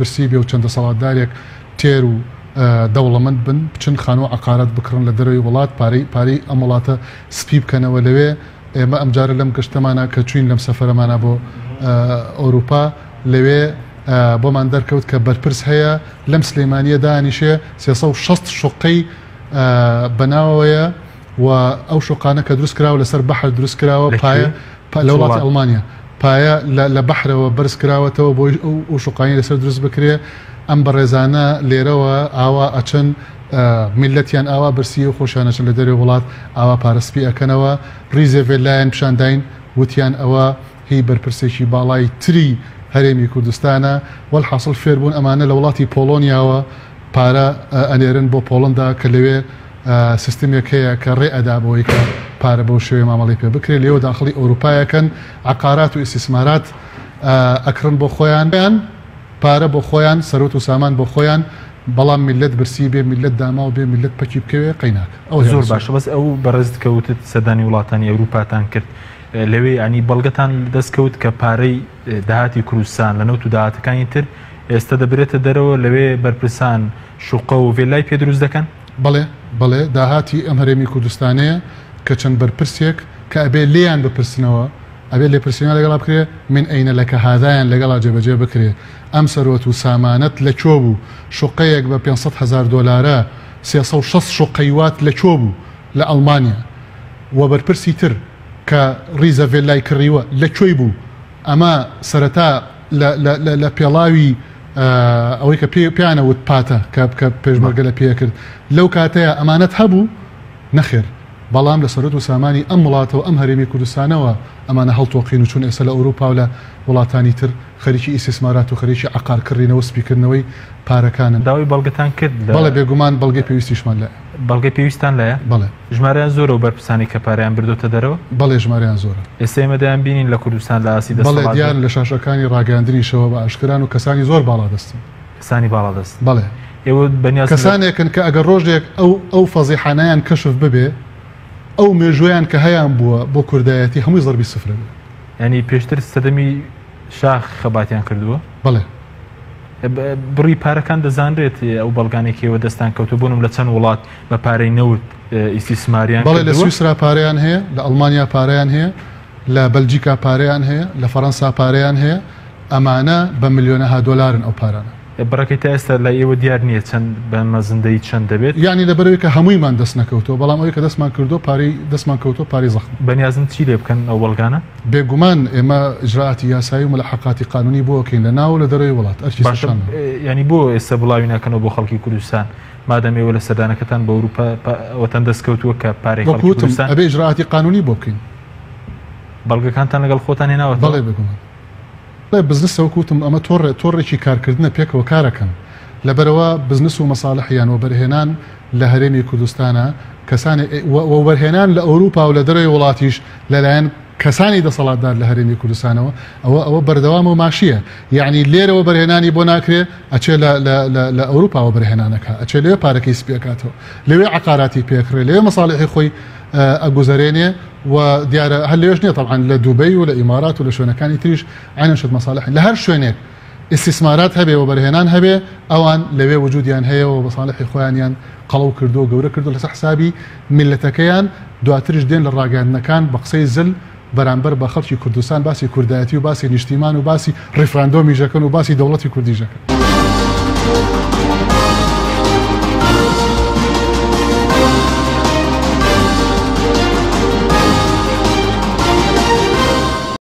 برسی بێ و چەندە سەڵاتدارێک تێر و دەوڵەمەند بن بچن خانوو عقارەت بکڕن لە دەروی وڵات پارەی ئەم وڵاتە سپی بکەنەوە لەوێ. ئێمە ئەمجارە لەم گەشتەمانە کە چوین لەم سەفەرەمانە بۆ ئەوروپا لەوێ بۆمان دەرکەوت کە بەرپرس هەیە لەم سلەیمانیە دانیشێ 360 شوقەی بەناوەیە و ئەو شوقانە کە دروست کراوە لەسەر بەحر دروست کراوە پایە لە وڵاتی ئەڵمانیا پایە لە بەحرەوە بەرز کراوەتەوە بۆی ئەو شوقانی لەسەر دروست بکرێ. ئەم بەڕێزانە لێرەوە ئاوا ئەچەن میلەتیان ئاوا برسی و خۆشیانەچن لە دەروی وڵات ئاوا پارەسپی ئەکەنەوە. ڕیزێڤێت لایەن پیشانداین وتیان ئەوە هی بەرپرسێکی باڵای تری هەرێمی کوردستانە وەڵحاصڵ فێربوون ئەمانە لە وڵاتی پۆلۆنیاوە پارە ئەنێرن بۆ پۆڵندا کە لەوێ سیستمێک هەیە کە ڕێ ئەدا بۆی کە پارە بەو شێوەیە مامەڵی پێ بکرێت. لێوە داخڵی ئەوروپایەکەن عقارات و ئیسیسمارات ئەکڕن بۆ خۆیان پارە بۆ خۆیان سەرۆت و سامان بۆ خۆیان بەڵام میلەت برسی بێ میلەت داما و بێ میلەت پەکی بکەوێ قەیناک. ئەو زۆر باشە بەس ئەو بەڕێزت کەوتت سەردانی وڵاتانی ئەوروپاتان کرد لەوێ ینی بەڵگەتان دەستکەوت کە پارەی داهاتی کوردستان لە نەوت و داهاتەکانی تر ئێستا دەبرێتە دەرەوە لەوێ بەرپرسان شوقە و ڤێلای پێ دروست دەکەن. بەڵێ داهاتی ئەم هەرێمی کوردستانەیە کە چەند بەرپرسێک کە ئەبێ لێیان بپرسنەوە ئەبێ لێپرسیان لەگەڵا بکرێ من ئەینە لەکە هادایان لەگەڵا جێبەجێ بکرێ. ئەم سەرۆت و سامانەت لە چۆ بوو شوقەیەک بە 500,000 دۆلارە 360 شوقەیوات لە چۆ بوو لە ئەڵمانیا و بەرپرسی تر کە ڕیزە ڤێلای کڕیوە لە کوێی بوو. ئەمە سەرەتا لە پێڵاوی ئەوەی کە پیانەوت پاتە کە پێشمەرگە لە پێکرد لەو کاتەیە ئەمانەت هەبوو نەخێر. بەڵام لە سەرۆت و سامانی ئەم وڵاتەوە ئەم هەرێمی کوردستانەوە ئەمانە هەڵتۆقین و چون ئێستا لە ئەوروپا و لە وڵاتانی تر خەریکی ئیسیسمارات و خەریکی عقارکردنەوە سپیکردنەوەی پارەکانن. داوای بەڵگەتان کرد؟ بەڵێ بێگومان بەڵگەی پێویستیشمان لە بەڵگەی پێویستان لایە؟ بەڵێ. ژمارەیان زۆرە و بەرپرسانی کە پارەیان بردوتە دەرەوە؟ بەڵێ ژمارەیان زۆرە. ئێستا ئێمە دەیان بینین لە کوردستان لە ئاسی دەسەڵات بەڵێ دیارن لە شاشەکانی ڕاگەاندنیشەوە بە ئاشکران و کەسانی زۆر باڵا دەستن. کەسانی باڵا دەست. بەڵێ. ئێوە بەنیاز کەسانێکن کە ئەگەر ڕۆژێک ئەو فەزیحانەیان کەشف ببێ ئەو مێژویان کە هەیان بووە بۆ کوردایەتی هەمووی زەربی سفرە بێ. ینی پێشتر سەدەمی شاخ خەباتیان کردووە؟ بەڵێ. بڕی پارەکان دەزانرێت ئەو بەڵگانێکیەوە دەستان کەوتو بوونم لە چەند وڵات بە پارەی نەوت ئیسیسماریان. بەڵێ لە سویسرا پارەیان هەیە، لە ئەڵمانیا پارەیان هەیە، لە بەلجیکا پارەیان هەیە، لە فەڕەنسا پارەیان هەیە. ئەمانە بە ملیۆنەها دۆلارن ئەو پارانە. بڕەکەی تا ئێستا لە ئێوە دیار نییە چەند بەمە زندەی چەند دەبێت؟ یعنی لەبەرەوەی کە هەموویمان دەست نەکەوتەوە بەڵام ئەوەی کە دەستمان کردو دەستمان کەوتۆ پارەی زەخم. بەنیازم چی لێ بکەن ئەو بەڵگانە؟ بێگومان ئێمە ئیجراعاتی یاسایی و مەلەحەقاتی قانونی بۆ ئەکەین لە ناو لە دەرەوەی وڵات ئەرکی سەشان. ینی بۆ ئێستا بڵاوی ناکەنەوە بۆ خەڵکی کوردستان مادەم ئێوە لە سەردانەکەتان بە ئەوروپا ئەوەتەن دەستکەوتووە کە پارەی خەڵکی کوردستان ئەبێ ئیجراعاتی قانونی بۆ بکەین. بەڵگەکانتان لەگەڵ خۆتان هێناوەتەوە؟ بەڵێ بێگومان. بزنسەوە کوتم ئەمە تۆڕێکی کارکردنە پێکەوە کارەکەن لەبەرەوە بزنس و مەساڵحیان و بەرهێنان لە هەرێمی کوردستانە کەسانی وەرهێنان لە ئەوروپا و لە دەرەوەی وڵاتیش لەلایەن کەسانی دەسەڵاتدار لە هەرێمی کوردستانەوە ئەوە بەردەوام و ماشیە. یعنی لێرەوە بەرهێنانی بۆ ناکرێ ئەچێ لە ئەوروپاوە بەرهێنانەکە ئەچێ لێوێ پارەکەی سپیەکاتەوە لەوێ عقاراتی پێکرێ لەوێ مەساڵحی خۆی ئەگوزارێنێ و دیارە هەر لێش نییە طبعا لە دوبەی و لە ئیمارات و لە شوێنەکانی تریش عینەن شت مەساڵح لە هەر شوێنێک استثمارات هەبێ و بەرهێنان هەبێ ئەوان لەوێ وجودیان هەیە و بەساڵحی خۆیانیان قەڵەو کردو و گەورە کردو لەسەر حسابی میلەتەکەیان دواتریش دێن لە ڕاگەاندنەکان بە قسەی زل بەرامبەر بە خەڵکی کوردستان باسی کوردایەتی و باسی نیشتیمان و باسی ڕێفراندۆمیژەکەن و باسی دەوڵەتی کوردیژەکەن.